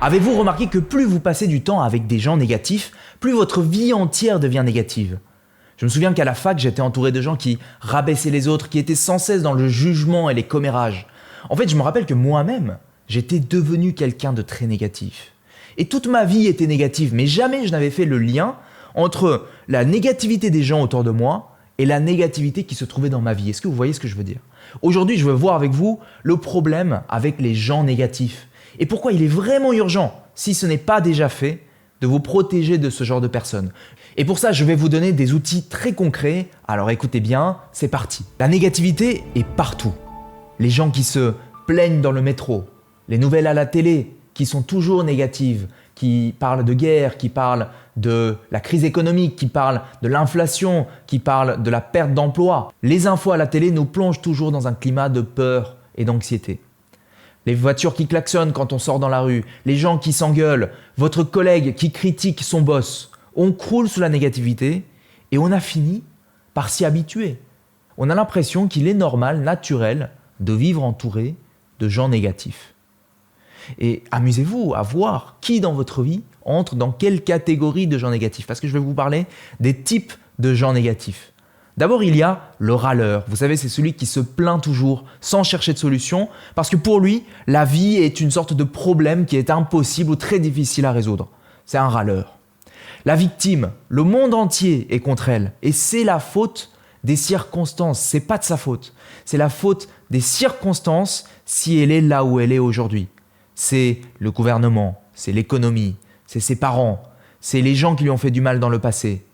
Avez-vous remarqué que plus vous passez du temps avec des gens négatifs, plus votre vie entière devient négative? Je me souviens qu'à la fac, j'étais entouré de gens qui rabaissaient les autres, qui étaient sans cesse dans le jugement et les commérages. En fait, je me rappelle que moi-même, j'étais devenu quelqu'un de très négatif. Et toute ma vie était négative, mais jamais je n'avais fait le lien entre la négativité des gens autour de moi et la négativité qui se trouvait dans ma vie. Est-ce que vous voyez ce que je veux dire? Aujourd'hui, je veux voir avec vous le problème avec les gens négatifs. Et pourquoi il est vraiment urgent, si ce n'est pas déjà fait, de vous protéger de ce genre de personnes. Et pour ça, je vais vous donner des outils très concrets. Alors écoutez bien, c'est parti. La négativité est partout. Les gens qui se plaignent dans le métro, les nouvelles à la télé qui sont toujours négatives, qui parlent de guerre, qui parlent de la crise économique, qui parlent de l'inflation, qui parlent de la perte d'emploi. Les infos à la télé nous plongent toujours dans un climat de peur et d'anxiété. Les voitures qui klaxonnent quand on sort dans la rue, les gens qui s'engueulent, votre collègue qui critique son boss. On croule sous la négativité et on a fini par s'y habituer. On a l'impression qu'il est normal, naturel, de vivre entouré de gens négatifs. Et amusez-vous à voir qui dans votre vie entre dans quelle catégorie de gens négatifs. Parce que je vais vous parler des types de gens négatifs. D'abord, il y a le râleur. Vous savez, c'est celui qui se plaint toujours sans chercher de solution parce que pour lui, la vie est une sorte de problème qui est impossible ou très difficile à résoudre. C'est un râleur. La victime, le monde entier est contre elle et c'est la faute des circonstances. C'est pas de sa faute. C'est la faute des circonstances si elle est là où elle est aujourd'hui. C'est le gouvernement, c'est l'économie, c'est ses parents, c'est les gens qui lui ont fait du mal dans le passé.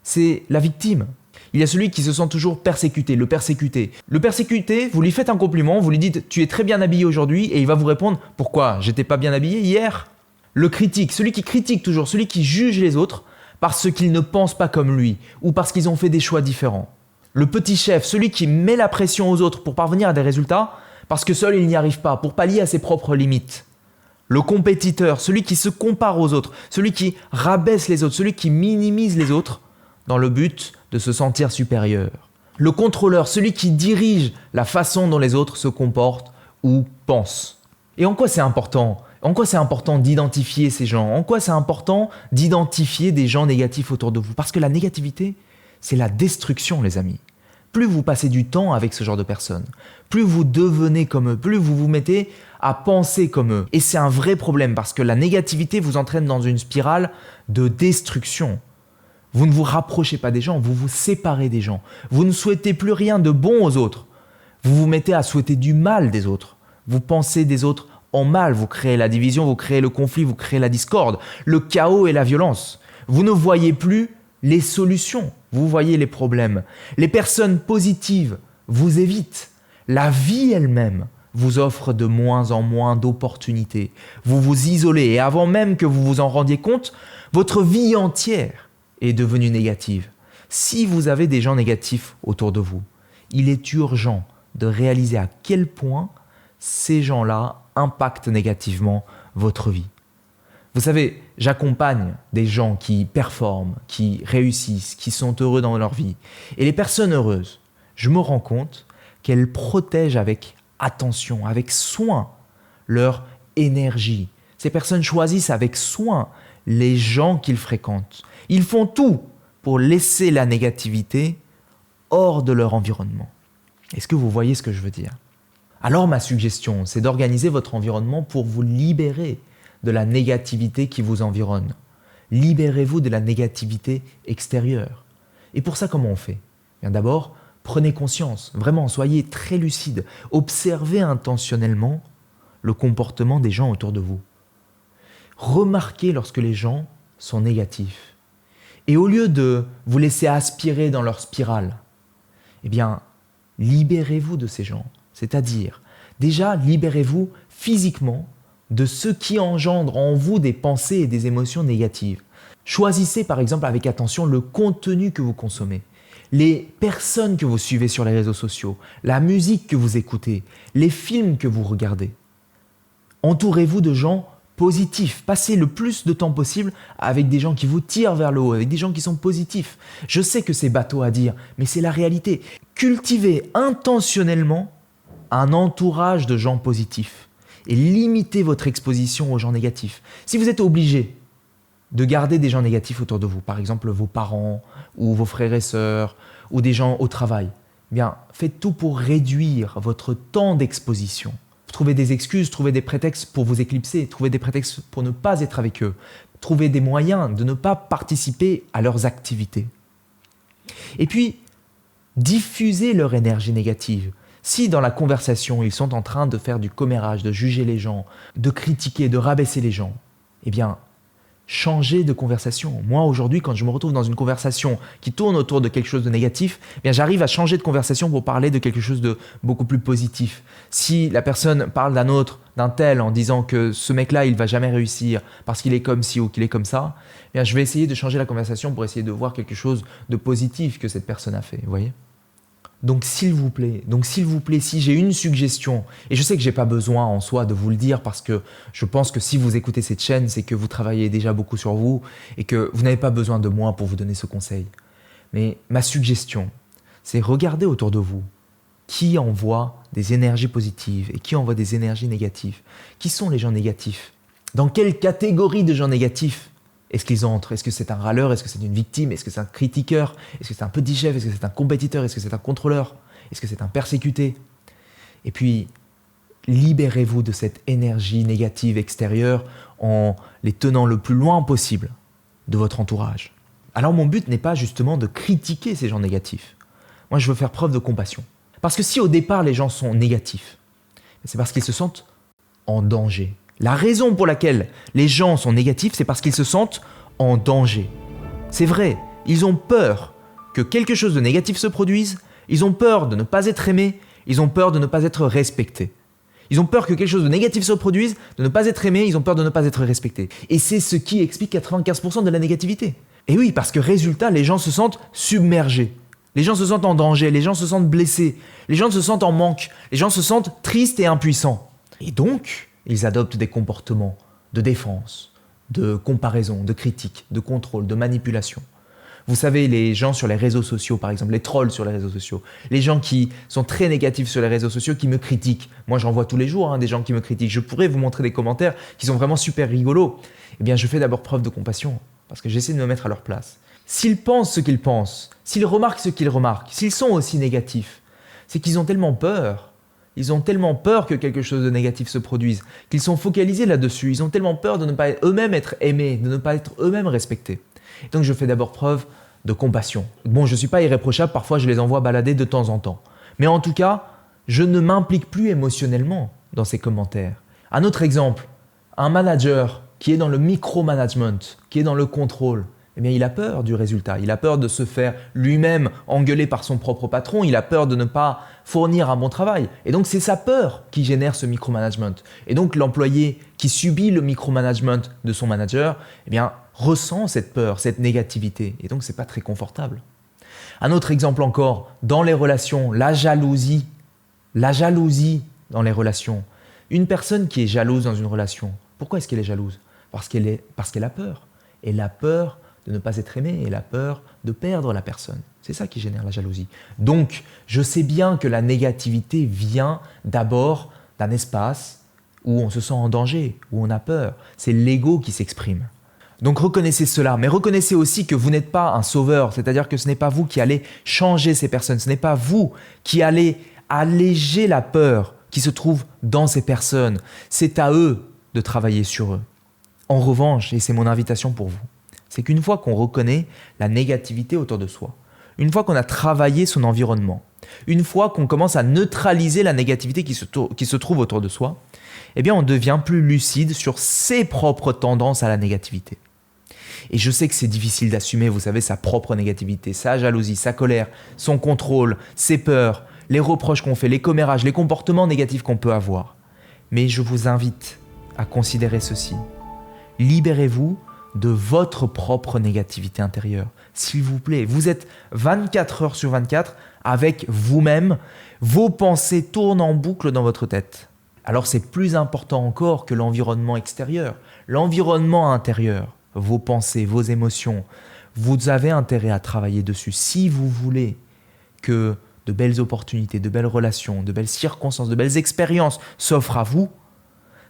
C'est la victime. Il y a celui qui se sent toujours persécuté, le persécuté. Le persécuté, vous lui faites un compliment, vous lui dites « tu es très bien habillé aujourd'hui » et il va vous répondre « pourquoi? J'étais pas bien habillé hier ?» Le critique, celui qui critique toujours, celui qui juge les autres parce qu'ils ne pensent pas comme lui ou parce qu'ils ont fait des choix différents. Le petit chef, celui qui met la pression aux autres pour parvenir à des résultats parce que seul il n'y arrive pas, pour pallier à ses propres limites. Le compétiteur, celui qui se compare aux autres, celui qui rabaisse les autres, celui qui minimise les autres dans le but de se sentir supérieur. Le contrôleur, celui qui dirige la façon dont les autres se comportent ou pensent. Et en quoi c'est important? En quoi c'est important d'identifier ces gens? En quoi c'est important d'identifier des gens négatifs autour de vous? Parce que la négativité, c'est la destruction, les amis. Plus vous passez du temps avec ce genre de personnes, plus vous devenez comme eux, plus vous vous mettez à penser comme eux. Et c'est un vrai problème parce que la négativité vous entraîne dans une spirale de destruction. Vous ne vous rapprochez pas des gens, vous vous séparez des gens. Vous ne souhaitez plus rien de bon aux autres. Vous vous mettez à souhaiter du mal des autres. Vous pensez des autres en mal. Vous créez la division, vous créez le conflit, vous créez la discorde, le chaos et la violence. Vous ne voyez plus les solutions, vous voyez les problèmes. Les personnes positives vous évitent. La vie elle-même vous offre de moins en moins d'opportunités. Vous vous isolez et avant même que vous vous en rendiez compte, votre vie entière est devenue négative. Si vous avez des gens négatifs autour de vous, il est urgent de réaliser à quel point ces gens-là impactent négativement votre vie. Vous savez, j'accompagne des gens qui performent, qui réussissent, qui sont heureux dans leur vie. Et les personnes heureuses, je me rends compte qu'elles protègent avec attention, avec soin, leur énergie. Ces personnes choisissent avec soin les gens qu'ils fréquentent. Ils font tout pour laisser la négativité hors de leur environnement. Est-ce que vous voyez ce que je veux dire? Alors ma suggestion, c'est d'organiser votre environnement pour vous libérer de la négativité qui vous environne. Libérez-vous de la négativité extérieure. Et pour ça, comment on fait? Bien d'abord, prenez conscience, vraiment, soyez très lucide. Observez intentionnellement le comportement des gens autour de vous. Remarquez lorsque les gens sont négatifs. Et au lieu de vous laisser aspirer dans leur spirale, eh bien, libérez-vous de ces gens. C'est-à-dire, déjà, libérez-vous physiquement de ce qui engendre en vous des pensées et des émotions négatives. Choisissez par exemple avec attention le contenu que vous consommez, les personnes que vous suivez sur les réseaux sociaux, la musique que vous écoutez, les films que vous regardez. Entourez-vous de gens positifs. Passez le plus de temps possible avec des gens qui vous tirent vers le haut, avec des gens qui sont positifs. Je sais que c'est bateau à dire, mais c'est la réalité. Cultivez intentionnellement un entourage de gens positifs. et limitez votre exposition aux gens négatifs. Si vous êtes obligé de garder des gens négatifs autour de vous, par exemple vos parents ou vos frères et sœurs ou des gens au travail, eh bien, faites tout pour réduire votre temps d'exposition. Trouvez des excuses, trouvez des prétextes pour vous éclipser, trouvez des prétextes pour ne pas être avec eux, trouvez des moyens de ne pas participer à leurs activités. Et puis, diffusez leur énergie négative. Si dans la conversation, ils sont en train de faire du commérage, de juger les gens, de critiquer, de rabaisser les gens, eh bien, changez de conversation. Moi, aujourd'hui, quand je me retrouve dans une conversation qui tourne autour de quelque chose de négatif, eh bien, j'arrive à changer de conversation pour parler de quelque chose de beaucoup plus positif. Si la personne parle d'un tel, en disant que ce mec-là, il ne va jamais réussir parce qu'il est comme ci ou qu'il est comme ça, eh bien, je vais essayer de changer la conversation pour essayer de voir quelque chose de positif que cette personne a fait. Vous voyez ? Donc s'il vous plaît, si j'ai une suggestion, et je sais que je n'ai pas besoin en soi de vous le dire parce que je pense que si vous écoutez cette chaîne, c'est que vous travaillez déjà beaucoup sur vous et que vous n'avez pas besoin de moi pour vous donner ce conseil. Mais ma suggestion, c'est regarder autour de vous qui envoie des énergies positives et qui envoie des énergies négatives. Qui sont les gens négatifs ? Dans quelle catégorie de gens négatifs est-ce qu'ils entrent ? Est-ce que c'est un râleur ? Est-ce que c'est une victime ? Est-ce que c'est un critiqueur ? Est-ce que c'est un petit chef ? Est-ce que c'est un compétiteur ? Est-ce que c'est un contrôleur ? Est-ce que c'est un persécuté ? Et puis, libérez-vous de cette énergie négative extérieure en les tenant le plus loin possible de votre entourage. Alors mon but n'est pas justement de critiquer ces gens négatifs. Moi, je veux faire preuve de compassion. Parce que si au départ les gens sont négatifs, c'est parce qu'ils se sentent en danger. La raison pour laquelle les gens sont négatifs, c'est parce qu'ils se sentent en danger. C'est vrai, ils ont peur que quelque chose de négatif se produise, ils ont peur de ne pas être aimés, ils ont peur de ne pas être respectés. Ils ont peur que quelque chose de négatif se produise, de ne pas être aimés, ils ont peur de ne pas être respectés. Et c'est ce qui explique 95% de la négativité. Et oui, parce que résultat, les gens se sentent submergés. Les gens se sentent en danger, les gens se sentent blessés, les gens se sentent en manque, les gens se sentent tristes et impuissants. Et donc, ils adoptent des comportements de défense, de comparaison, de critique, de contrôle, de manipulation. Vous savez, les gens sur les réseaux sociaux, par exemple, les trolls sur les réseaux sociaux, les gens qui sont très négatifs sur les réseaux sociaux, qui me critiquent. Moi, j'en vois tous les jours, des gens qui me critiquent. Je pourrais vous montrer des commentaires qui sont vraiment super rigolos. Eh bien, je fais d'abord preuve de compassion, parce que j'essaie de me mettre à leur place. S'ils pensent ce qu'ils pensent, s'ils remarquent ce qu'ils remarquent, s'ils sont aussi négatifs, c'est qu'ils ont tellement peur. Ils ont tellement peur que quelque chose de négatif se produise, qu'ils sont focalisés là-dessus. Ils ont tellement peur de ne pas eux-mêmes être aimés, de ne pas être eux-mêmes respectés. Et donc je fais d'abord preuve de compassion. Bon, je ne suis pas irréprochable, parfois je les envoie balader de temps en temps. Mais en tout cas, je ne m'implique plus émotionnellement dans ces commentaires. Un autre exemple, un manager qui est dans le micromanagement, qui est dans le contrôle, eh bien, il a peur du résultat, il a peur de se faire lui-même engueuler par son propre patron, il a peur de ne pas fournir un bon travail. Et donc, c'est sa peur qui génère ce micromanagement. Et donc, l'employé qui subit le micromanagement de son manager, eh bien, ressent cette peur, cette négativité. Et donc, ce n'est pas très confortable. Un autre exemple encore, dans les relations, la jalousie dans les relations. Une personne qui est jalouse dans une relation, pourquoi est-ce qu'elle est jalouse ? Parce qu'elle a peur. Elle a peur de ne pas être aimée, elle a peur de perdre la personne. C'est ça qui génère la jalousie. Donc, je sais bien que la négativité vient d'abord d'un espace où on se sent en danger, où on a peur. C'est l'ego qui s'exprime. Donc reconnaissez cela, mais reconnaissez aussi que vous n'êtes pas un sauveur, c'est-à-dire que ce n'est pas vous qui allez changer ces personnes, ce n'est pas vous qui allez alléger la peur qui se trouve dans ces personnes. C'est à eux de travailler sur eux. En revanche, et c'est mon invitation pour vous, c'est qu'une fois qu'on reconnaît la négativité autour de soi, une fois qu'on a travaillé son environnement, une fois qu'on commence à neutraliser la négativité qui se trouve autour de soi, eh bien on devient plus lucide sur ses propres tendances à la négativité. Et je sais que c'est difficile d'assumer, vous savez, sa propre négativité, sa jalousie, sa colère, son contrôle, ses peurs, les reproches qu'on fait, les commérages, les comportements négatifs qu'on peut avoir. Mais je vous invite à considérer ceci. Libérez-vous de votre propre négativité intérieure. S'il vous plaît, vous êtes 24 heures sur 24 avec vous-même. Vos pensées tournent en boucle dans votre tête. Alors c'est plus important encore que l'environnement extérieur. L'environnement intérieur, vos pensées, vos émotions, vous avez intérêt à travailler dessus. Si vous voulez que de belles opportunités, de belles relations, de belles circonstances, de belles expériences s'offrent à vous,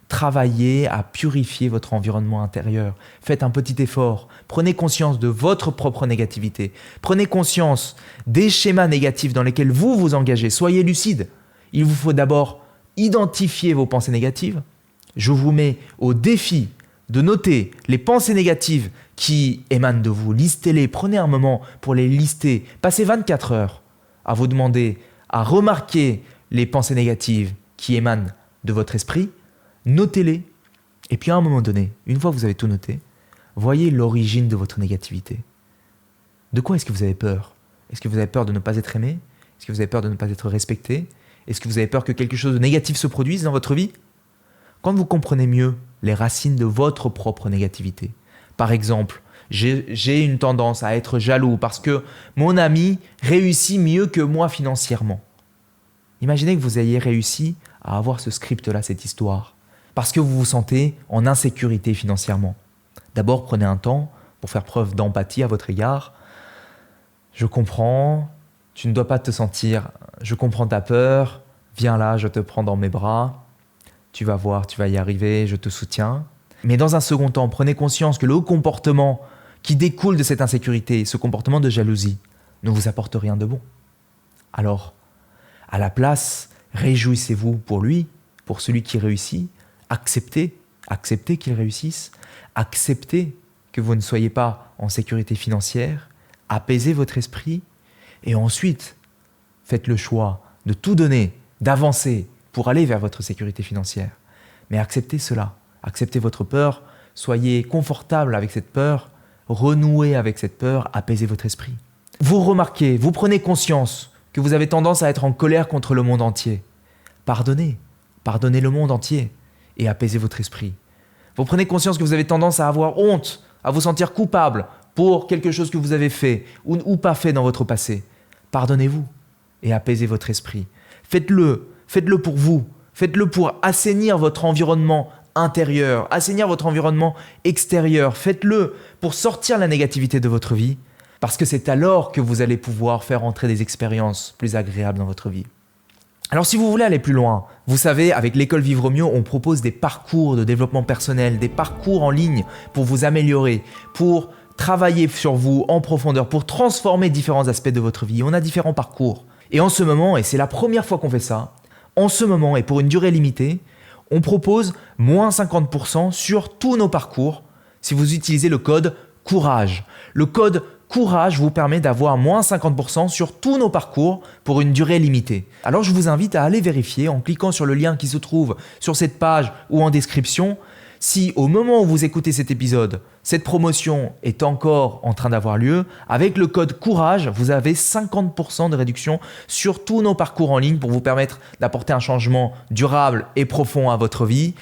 Travaillez à purifier votre environnement intérieur. Faites un petit effort. Prenez conscience de votre propre négativité. Prenez conscience des schémas négatifs dans lesquels vous vous engagez. Soyez lucide. Il vous faut d'abord identifier vos pensées négatives. Je vous mets au défi de noter les pensées négatives qui émanent de vous. Listez-les. Prenez un moment pour les lister. Passez 24 heures à vous demander, à remarquer les pensées négatives qui émanent de votre esprit. Notez-les, et puis à un moment donné, une fois que vous avez tout noté, voyez l'origine de votre négativité. De quoi est-ce que vous avez peur? Est-ce que vous avez peur de ne pas être aimé? Est-ce que vous avez peur de ne pas être respecté? Est-ce que vous avez peur que quelque chose de négatif se produise dans votre vie? Quand vous comprenez mieux les racines de votre propre négativité, par exemple, j'ai une tendance à être jaloux parce que mon ami réussit mieux que moi financièrement. Imaginez que vous ayez réussi à avoir ce script-là, cette histoire. Parce que vous vous sentez en insécurité financièrement. D'abord, prenez un temps pour faire preuve d'empathie à votre égard. Je comprends, tu ne dois pas te sentir, je comprends ta peur, viens là, je te prends dans mes bras, tu vas voir, tu vas y arriver, je te soutiens. Mais dans un second temps, prenez conscience que le comportement qui découle de cette insécurité, ce comportement de jalousie, ne vous apporte rien de bon. Alors, à la place, réjouissez-vous pour lui, pour celui qui réussit. Acceptez qu'il réussisse, acceptez que vous ne soyez pas en sécurité financière, apaisez votre esprit et ensuite faites le choix de tout donner, d'avancer pour aller vers votre sécurité financière. Mais acceptez cela, acceptez votre peur, soyez confortable avec cette peur, renouez avec cette peur, apaisez votre esprit. Vous remarquez, vous prenez conscience que vous avez tendance à être en colère contre le monde entier. Pardonnez le monde entier. Et apaisez votre esprit. Vous prenez conscience que vous avez tendance à avoir honte, à vous sentir coupable pour quelque chose que vous avez fait ou pas fait dans votre passé. Pardonnez-vous et apaisez votre esprit. Faites-le pour vous. Faites-le pour assainir votre environnement intérieur, assainir votre environnement extérieur. Faites-le pour sortir la négativité de votre vie parce que c'est alors que vous allez pouvoir faire entrer des expériences plus agréables dans votre vie. Alors si vous voulez aller plus loin, vous savez, avec l'école Vivre Mieux, on propose des parcours de développement personnel, des parcours en ligne pour vous améliorer, pour travailler sur vous en profondeur, pour transformer différents aspects de votre vie. On a différents parcours. Et en ce moment, et c'est la première fois qu'on fait ça, en ce moment et pour une durée limitée, on propose moins 50% sur tous nos parcours si vous utilisez le code COURAGE. Le code Courage vous permet d'avoir moins 50% sur tous nos parcours pour une durée limitée. Alors je vous invite à aller vérifier en cliquant sur le lien qui se trouve sur cette page ou en description si au moment où vous écoutez cet épisode, cette promotion est encore en train d'avoir lieu. Avec le code COURAGE, vous avez 50% de réduction sur tous nos parcours en ligne pour vous permettre d'apporter un changement durable et profond à votre vie.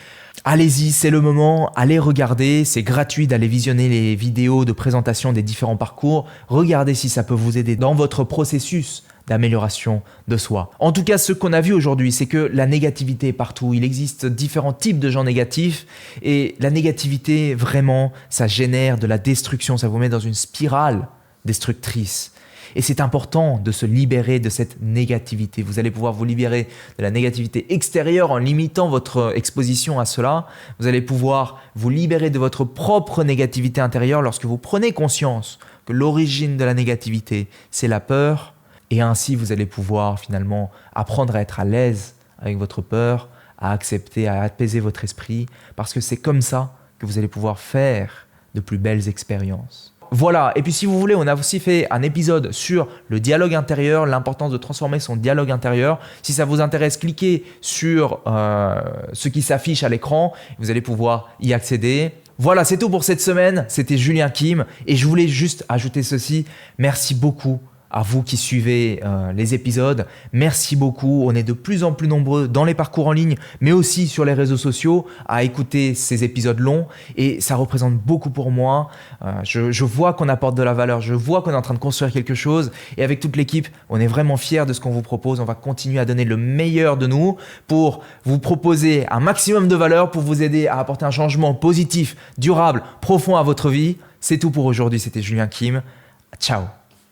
Allez-y, c'est le moment, allez regarder, c'est gratuit d'aller visionner les vidéos de présentation des différents parcours. Regardez si ça peut vous aider dans votre processus d'amélioration de soi. En tout cas, ce qu'on a vu aujourd'hui, c'est que la négativité est partout. Il existe différents types de gens négatifs et la négativité, vraiment, ça génère de la destruction, ça vous met dans une spirale destructrice. Et c'est important de se libérer de cette négativité. Vous allez pouvoir vous libérer de la négativité extérieure en limitant votre exposition à cela. Vous allez pouvoir vous libérer de votre propre négativité intérieure lorsque vous prenez conscience que l'origine de la négativité, c'est la peur. Et ainsi, vous allez pouvoir finalement apprendre à être à l'aise avec votre peur, à accepter, à apaiser votre esprit, parce que c'est comme ça que vous allez pouvoir faire de plus belles expériences. Voilà, et puis si vous voulez, on a aussi fait un épisode sur le dialogue intérieur, l'importance de transformer son dialogue intérieur. Si ça vous intéresse, cliquez sur ce qui s'affiche à l'écran, vous allez pouvoir y accéder. Voilà, c'est tout pour cette semaine, c'était Julien Kim et je voulais juste ajouter ceci, merci beaucoup à vous qui suivez les épisodes. Merci beaucoup. On est de plus en plus nombreux dans les parcours en ligne, mais aussi sur les réseaux sociaux à écouter ces épisodes longs et ça représente beaucoup pour moi. Je vois qu'on apporte de la valeur, je vois qu'on est en train de construire quelque chose et avec toute l'équipe, on est vraiment fiers de ce qu'on vous propose. On va continuer à donner le meilleur de nous pour vous proposer un maximum de valeur, pour vous aider à apporter un changement positif, durable, profond à votre vie. C'est tout pour aujourd'hui. C'était Julien Kim. Ciao.